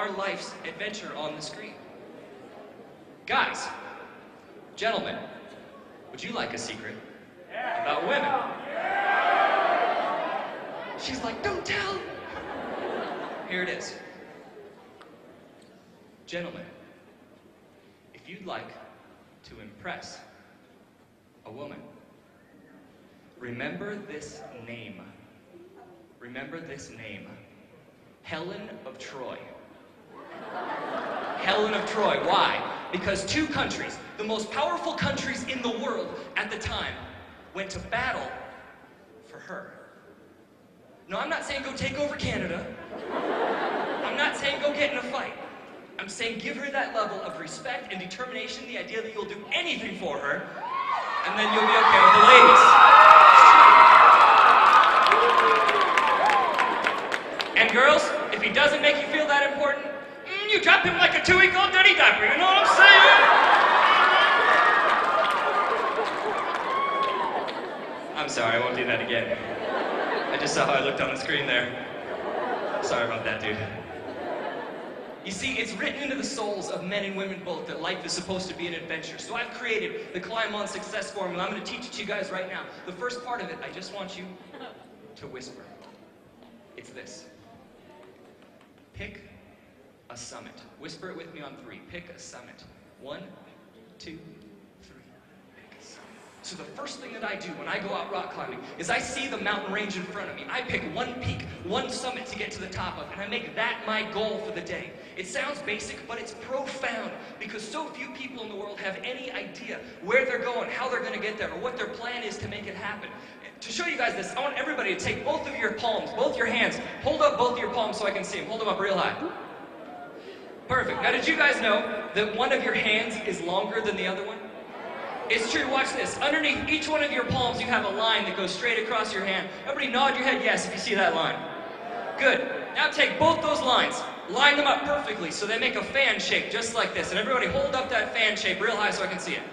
our life's adventure on the screen. Guys, gentlemen, would you like a secret about women? She's like, don't tell. Here it is. Gentlemen, if you'd like to impress a woman, remember this name. Remember this name. Helen of Troy. Helen of Troy. Why? Because two countries, the most powerful countries in the world at the time, went to battle for her. No, I'm not saying go take over Canada. I'm not saying go get in a fight. I'm saying give her that level of respect and determination, the idea that you'll do anything for her, and then you'll be okay with the ladies. And girls, if he doesn't make you feel that important, you drop him like a 2-week-old dirty diaper, you know what I'm saying? I'm sorry, I won't do that again. I just saw how I looked on the screen there. Sorry about that, dude. You see, it's written into the souls of men and women both that life is supposed to be an adventure. So I've created the Climb On Success Formula. I'm going to teach it to you guys right now. The first part of it, I just want you to whisper. It's this. Pick a summit. Whisper it with me on 3. Pick a summit. 1, 2, 3. Pick a summit. So the first thing that I do when I go out rock climbing is I see the mountain range in front of me. I pick one peak, one summit to get to the top of, and I make that my goal for the day. It sounds basic, but it's profound because so few people in the world have any idea where they're going, how they're going to get there, or what their plan is to make it happen. To show you guys this, I want everybody to take both of your palms, both your hands, hold up both your palms so I can see them. Hold them up real high. Perfect. Now, did you guys know that one of your hands is longer than the other one? It's true. Watch this. Underneath each one of your palms, you have a line that goes straight across your hand. Everybody nod your head yes if you see that line. Good. Now take both those lines, line them up perfectly so they make a fan shape just like this. And everybody hold up that fan shape real high so I can see it.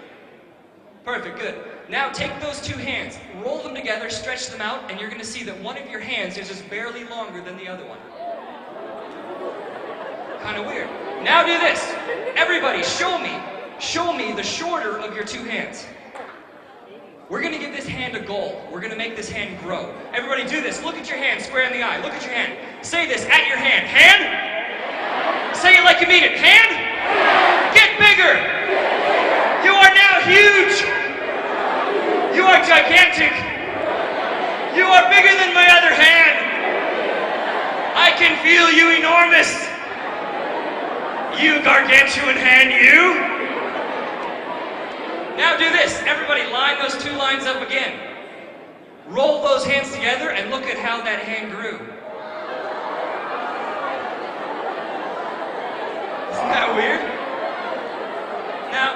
Perfect. Good. Now take those two hands, roll them together, stretch them out, and you're going to see that one of your hands is just barely longer than the other one. Kind of weird. Now do this. Everybody, show me the shorter of your two hands. We're going to give this hand a goal. We're going to make this hand grow. Everybody do this. Look at your hand square in the eye. Look at your hand. Say this at your hand. Hand. Say it like you mean it. Hand. Get bigger. You are now huge. You are gigantic. You are bigger than my other hand. I can feel you enormous. You gargantuan hand, you. Now do this. Everybody line those two lines up again. Roll those hands together and look at how that hand grew. Isn't that weird? Now,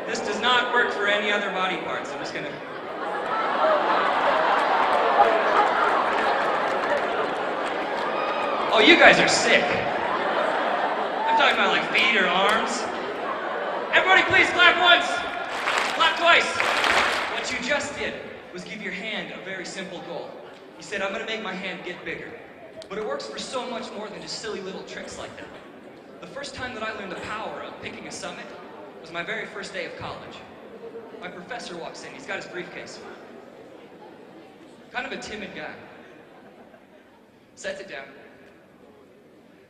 this does not work for any other body parts. I'm just gonna... Oh, you guys are sick. I'm talking about like feet or arms. Everybody please clap once. Clap twice. What you just did was give your hand a very simple goal. You said, I'm going to make my hand get bigger. But it works for so much more than just silly little tricks like that. The first time that I learned the power of picking a summit was my very first day of college. My professor walks in. He's got his briefcase. Kind of a timid guy. Sets it down.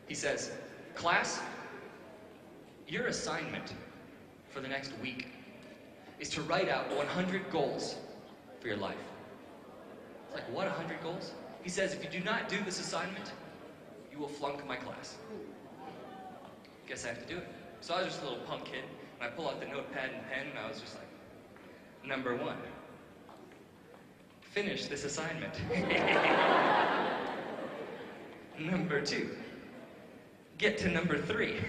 He says, class, your assignment for the next week is to write out 100 goals for your life. It's like, what, 100 goals? He says, if you do not do this assignment, you will flunk my class. Guess I have to do it. So I was just a little punk kid, and I pull out the notepad and pen, and I was just like, number 1, finish this assignment. Number 2, get to number 3.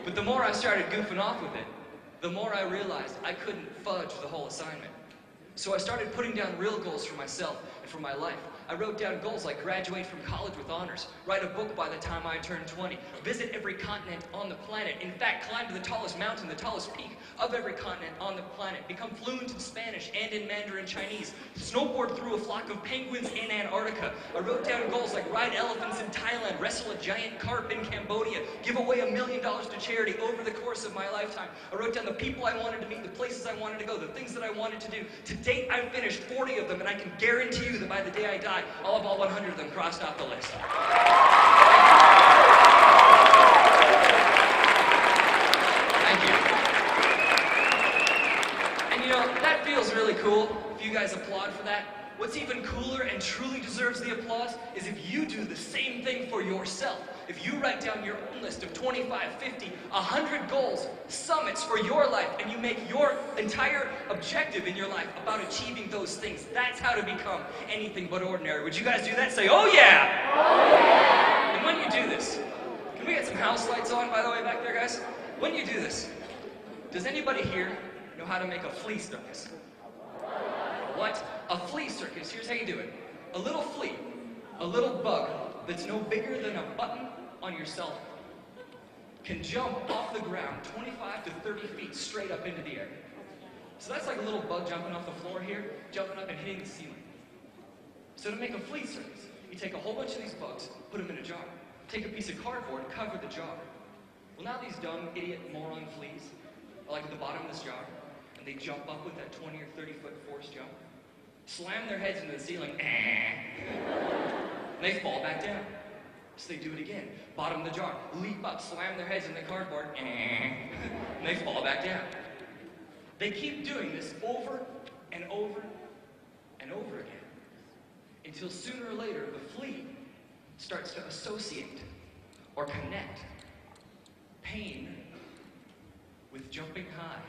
But the more I started goofing off with it, the more I realized I couldn't fudge the whole assignment. So I started putting down real goals for myself and for my life. I wrote down goals like graduate from college with honors, write a book by the time I turned 20, visit every continent on the planet, in fact, climb to the tallest mountain, the tallest peak of every continent on the planet, become fluent in Spanish and in Mandarin Chinese, snowboard through a flock of penguins in Antarctica. I wrote down goals like ride elephants in Thailand, wrestle a giant carp in Cambodia, give away $1 million to charity over the course of my lifetime. I wrote down the people I wanted to meet, the places I wanted to go, the things that I wanted to do. To date, I've finished 40 of them, and I can guarantee you that by the day I die, I'll have all 100 of them crossed off the list. Thank you. And you know, that feels really cool if you guys applaud for that. What's even cooler and truly deserves the applause is if you do the same thing for yourself. If you write down your own list of 25, 50, 100 goals, summits for your life, and you make your entire objective in your life about achieving those things, that's how to become anything but ordinary. Would you guys do that? Say, oh yeah! Oh yeah! And when you do this, can we get some house lights on, by the way, back there, guys? When you do this, does anybody here know how to make a flea circus? What? A flea circus. Here's how you do it. A little flea, a little bug that's no bigger than a button on your cell phone, can jump off the ground 25 to 30 feet straight up into the air. So that's like a little bug jumping off the floor here, jumping up and hitting the ceiling. So to make a flea circus, you take a whole bunch of these bugs, put them in a jar. Take a piece of cardboard, cover the jar. Well, now these dumb, idiot, moron fleas are like at the bottom of this jar, and they jump up with that 20 or 30 foot force jump, slam their heads into the ceiling, and they fall back down. So they do it again. Bottom of the jar, leap up, slam their heads in the cardboard, and they fall back down. They keep doing this over and over and over again, until sooner or later the flea starts to associate or connect pain with jumping high.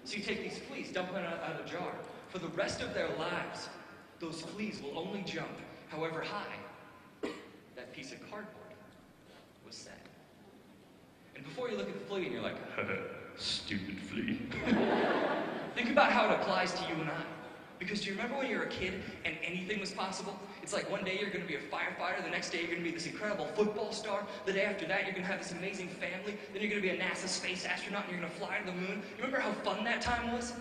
So you take these fleas, dump them out of the jar. For the rest of their lives, those fleas will only jump however high that piece of cardboard was set. And before you look at the flea and you're like, stupid flea. Think about how it applies to you and I. Because do you remember when you were a kid and anything was possible? It's like one day you're going to be a firefighter, the next day you're going to be this incredible football star, the day after that you're going to have this amazing family, then you're going to be a NASA space astronaut and you're going to fly to the moon. You remember how fun that time was?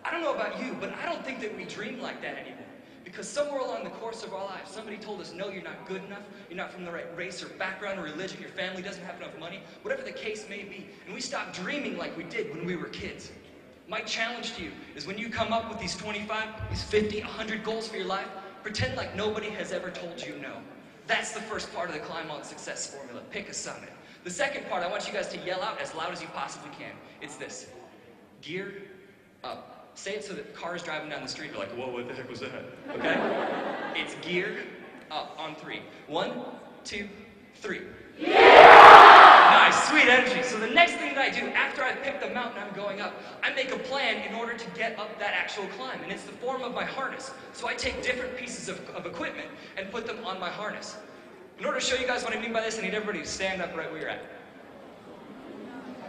I don't know about you, but I don't think that we dream like that anymore. Because somewhere along the course of our lives, somebody told us, no, you're not good enough, you're not from the right race or background or religion, your family doesn't have enough money, whatever the case may be, and we stopped dreaming like we did when we were kids. My challenge to you is when you come up with these 25, these 50, 100 goals for your life, pretend like nobody has ever told you no. That's the first part of the Climb On Success formula. Pick a summit. The second part, I want you guys to yell out as loud as you possibly can. It's this. Gear up. Say it so that cars driving down the street are like, whoa, what the heck was that? Okay? It's gear up on 3. 1, 2, 3. Yeah! Nice, sweet energy. So the next thing that I do after I pick the mountain I'm going up, I make a plan in order to get up that actual climb. And it's the form of my harness. So I take different pieces of equipment and put them on my harness. In order to show you guys what I mean by this, I need everybody to stand up right where you're at.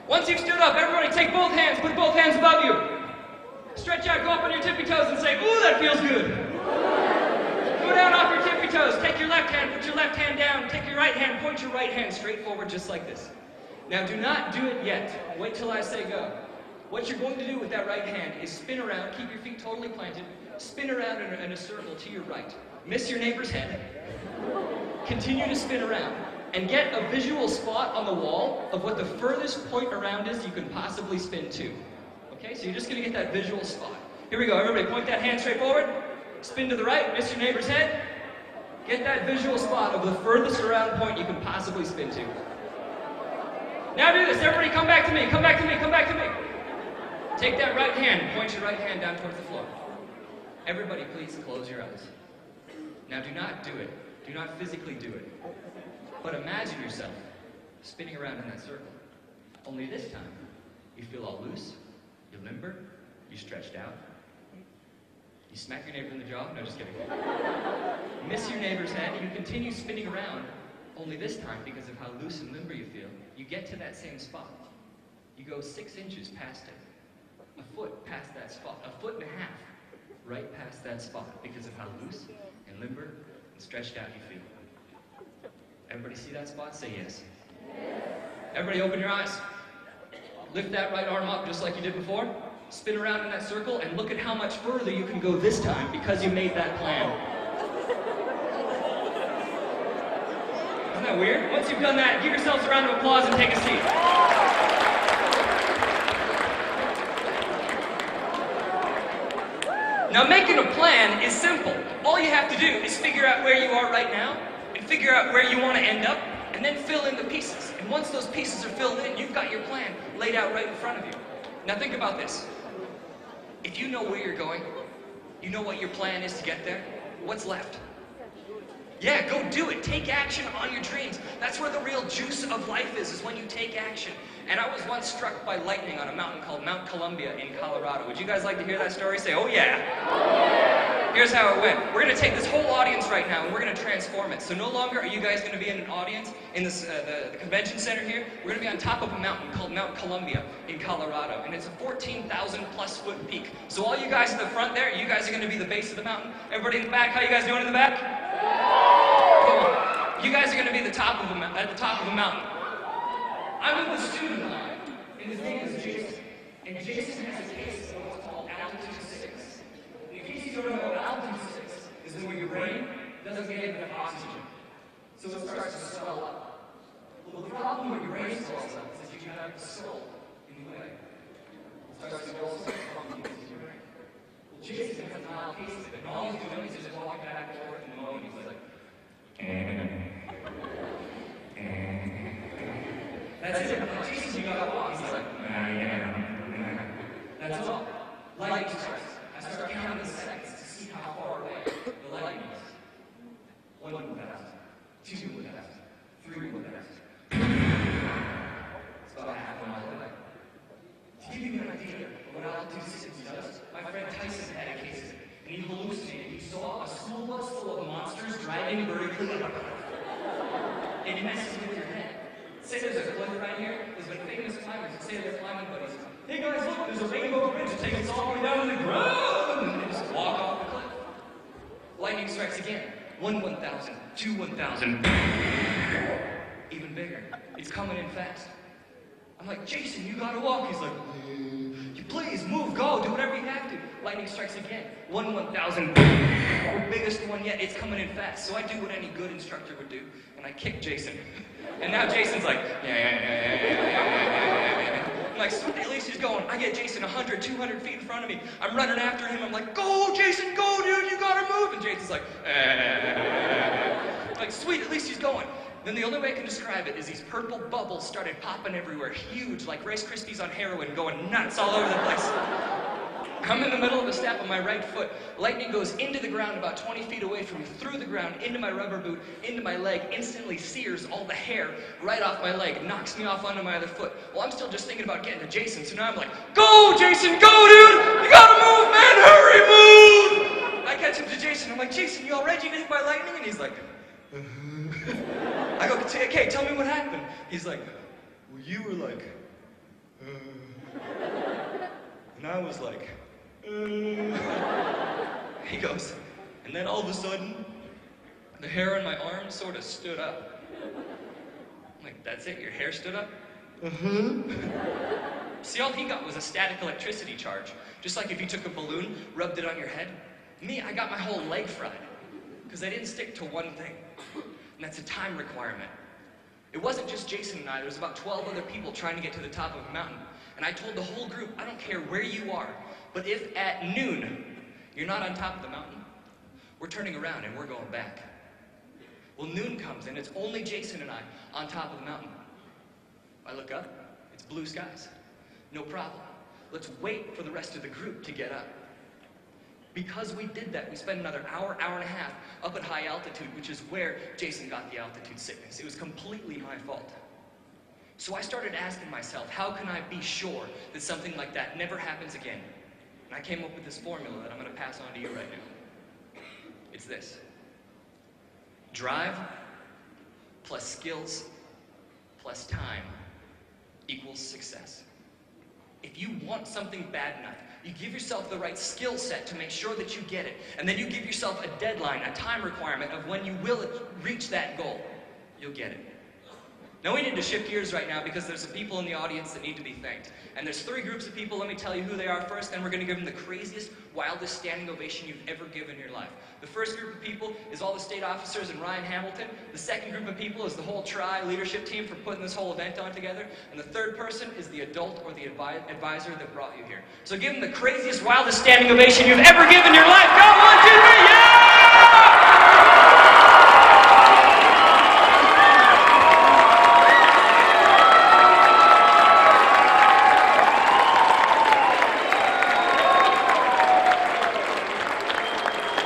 Once you've stood up, everybody take both hands, put both hands above you. Stretch out, go up on your tippy toes and say, ooh, that feels good. Go down off your tippy toes, take your left hand, put your left hand down, take your right hand, point your right hand straight forward just like this. Now do not do it yet. Wait till I say go. What you're going to do with that right hand is spin around, keep your feet totally planted, spin around in a circle to your right. Miss your neighbor's head. Continue to spin around and get a visual spot on the wall of what the furthest point around is you can possibly spin to. Okay, so you're just going to get that visual spot. Here we go, everybody point that hand straight forward, spin to the right, miss your neighbor's head, get that visual spot of the furthest around point you can possibly spin to. Now do this, everybody come back to me, come back to me, come back to me. Take that right hand, point your right hand down towards the floor. Everybody please close your eyes. Now do not do it, do not physically do it, but imagine yourself spinning around in that circle. Only this time, you feel all loose, you're limber, you're stretched out. You smack your neighbor in the jaw, no just kidding. Miss your neighbor's head, you continue spinning around, only this time because of how loose and limber you feel, you get to that same spot. You go 6 inches past it, a foot past that spot, a foot and a half right past that spot because of how loose and limber and stretched out you feel. Everybody see that spot? Say yes. Yes. Everybody open your eyes. Lift that right arm up just like you did before. Spin around in that circle and look at how much further you can go this time because you made that plan. Isn't that weird? Once you've done that, give yourselves a round of applause and take a seat. Now, making a plan is simple. All you have to do is figure out where you are right now and figure out where you want to end up and then fill in the pieces. And once those pieces are filled in, you've got your plan laid out right in front of you. Now, think about this. If you know where you're going, you know what your plan is to get there, what's left? Yeah, go do it. Take action on your dreams. That's where the real juice of life is when you take action. And I was once struck by lightning on a mountain called Mount Columbia in Colorado. Would you guys like to hear that story? Say, oh yeah. Here's how it went. We're going to take this whole audience right now and we're going to transform it. So no longer are you guys going to be in an audience in this, the convention center here. We're going to be on top of a mountain called Mount Columbia in Colorado. And it's a 14,000 plus foot peak. So all you guys in the front there, you guys are going to be the base of the mountain. Everybody in the back, how you guys doing in the back? Cool. You guys are going to be at the top of the mountain. I'm in the student line, and his name is Jason. And Jason has a case of what's called altitude 6. And in case you don't know, altitude 6 is where your brain doesn't get enough oxygen. So it starts to swell up. Well, the problem with your brain swells up is that you have the soul in the way. It starts to go so funky into your brain. Well, Jason has a mild case of it, and all he's doing is just walking back and forth in the moment. He's like, that's it. I'm like, Jesus, you gotta walk. He's like, that's all. Lightning strikes. I start counting the seconds to see how far away the lightning is. 1 1,000, 2 1,000, 3 1,000. It's about half a mile away. To give you an idea of what altitude 6 does, my friend Tyson had a case of it, and he hallucinated. He saw a school bus full of monsters driving vertically up. It messes with your head. Say there's a cliff right here. There's been famous climbers that say they're climbing buddies. Hey guys, look, there's a rainbow bridge that takes us all the way down to the ground. And they just walk off the cliff. Lightning strikes again. 1 1,000, 2 1,000. Even bigger. It's coming in fast. I'm like, Jason, you gotta walk. He's like, you please move, go, do whatever you have to. Lightning strikes again. 1 1,000. The biggest one yet. It's coming in fast. So I do what any good instructor would do, and I kick Jason. And now Jason's like, I'm like, sweet, at least he's going. I get Jason 100, 200 feet in front of me. I'm running after him. I'm like, go, Jason, go, dude, you gotta move. And Jason's like, like, sweet, at least he's going. Then the only way I can describe it is these purple bubbles started popping everywhere, huge, like Rice Krispies on heroin, going nuts all over the place. I'm in the middle of a step on my right foot. Lightning goes into the ground about 20 feet away from me, through the ground, into my rubber boot, into my leg, instantly sears all the hair right off my leg, knocks me off onto my other foot. Well, I'm still just thinking about getting to Jason, so now I'm like, go, Jason, go, dude! You gotta move, man, hurry, move! I catch up to Jason, I'm like, Jason, you all right? You get hit by lightning? And he's like, I go, okay, tell me what happened. He's like, well, you were like, and I was like, He goes, and then all of a sudden, the hair on my arm sort of stood up. I'm like, that's it? Your hair stood up? See, all he got was a static electricity charge. Just like if you took a balloon, rubbed it on your head. Me, I got my whole leg fried. Because I didn't stick to one thing. And that's a time requirement. It wasn't just Jason and I. There was about 12 other people trying to get to the top of a mountain. And I told the whole group, I don't care where you are, but if at noon you're not on top of the mountain, we're turning around and we're going back. Well, noon comes and it's only Jason and I on top of the mountain. I look up, it's blue skies. No problem. Let's wait for the rest of the group to get up. Because we did that, we spent another hour, hour and a half up at high altitude, which is where Jason got the altitude sickness. It was completely my fault. So I started asking myself, how can I be sure that something like that never happens again? And I came up with this formula that I'm going to pass on to you right now. It's this. Drive plus skills plus time equals success. If you want something bad enough, you give yourself the right skill set to make sure that you get it, and then you give yourself a deadline, a time requirement of when you will reach that goal, you'll get it. Now we need to shift gears right now because there's some people in the audience that need to be thanked. And there's 3 groups of people. Let me tell you who they are first, then we're going to give them the craziest, wildest standing ovation you've ever given in your life. The first group of people is all the state officers and Ryan Hamilton. The second group of people is the whole Tri leadership team for putting this whole event on together. And the third person is the adult or the advisor that brought you here. So give them the craziest, wildest standing ovation you've ever given in your life. Go, 1, 2, 3, yeah!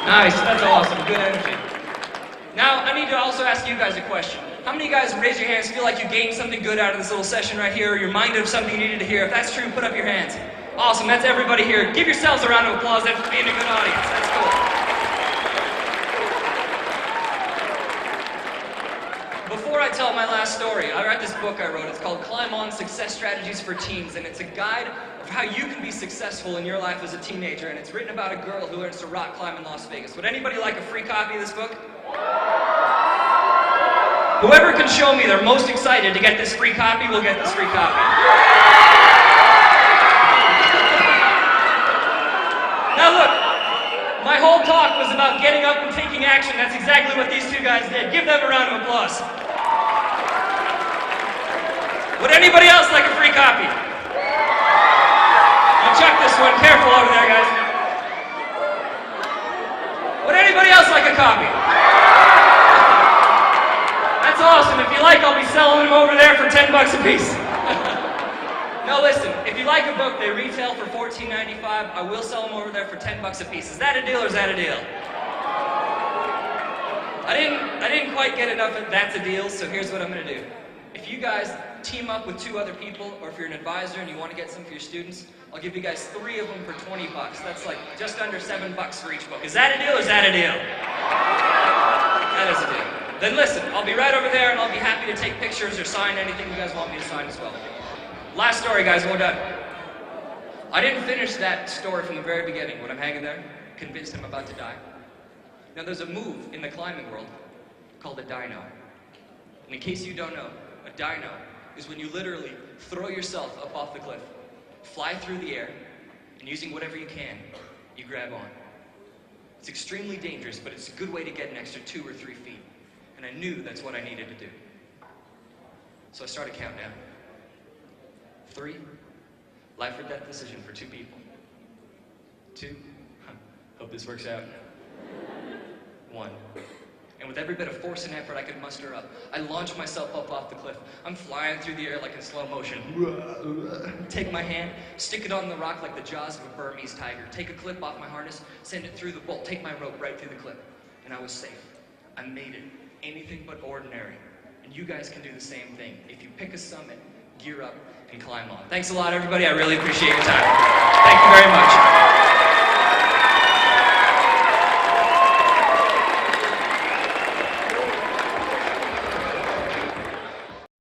Nice, that's awesome, good energy. Now, I need to also ask you guys a question. How many of you guys, raise your hands, feel like you gained something good out of this little session right here, or you're reminded of something you needed to hear? If that's true, put up your hands. Awesome, that's everybody here. Give yourselves a round of applause then for being a good audience. That's cool. Before I tell my last story, I read this book I wrote. It's called Climb On: Success Strategies for Teens, and it's a guide of how you can be successful in your life as a teenager, and it's written about a girl who learns to rock climb in Las Vegas. Would anybody like a free copy of this book? Whoever can show me they're most excited to get this free copy will get this free copy. Now look, my whole talk was about getting up and taking action. That's exactly what these 2 guys did. Give them a round of applause. Would anybody else like a free copy? I'll chuck this one. Careful over there, guys. Would anybody else like a copy? That's awesome. If you like, I'll be selling them over there for $10 a piece. No, listen. If you like a book, they retail for $14.95. I will sell them over there for $10 a piece. Is that a deal or is that a deal? I didn't quite get enough of that's a deal, so here's what I'm going to do. If you guys team up with 2 other people, or if you're an advisor and you want to get some for your students, I'll give you guys 3 of them for $20. That's like just under $7 for each book. Is that a deal or is that a deal? That is a deal. Then listen, I'll be right over there and I'll be happy to take pictures or sign anything you guys want me to sign as well. Last story, guys, we're done. I didn't finish that story from the very beginning. When I'm hanging there, convinced I'm about to die. Now there's a move in the climbing world called a dyno. And in case you don't know, a dyno is when you literally throw yourself up off the cliff, fly through the air, and using whatever you can, you grab on. It's extremely dangerous, but it's a good way to get an extra 2 or 3 feet. And I knew that's what I needed to do. So I started counting down. 3, life or death decision for 2 people. 2, hope this works out. 1. And with every bit of force and effort I could muster up, I launched myself up off the cliff. I'm flying through the air like in slow motion. Take my hand, stick it on the rock like the jaws of a Burmese tiger. Take a clip off my harness, send it through the bolt, take my rope right through the clip. And I was safe. I made it. Anything but ordinary. And you guys can do the same thing. If you pick a summit, gear up, and climb on. Thanks a lot, everybody. I really appreciate your time. Thank you very much.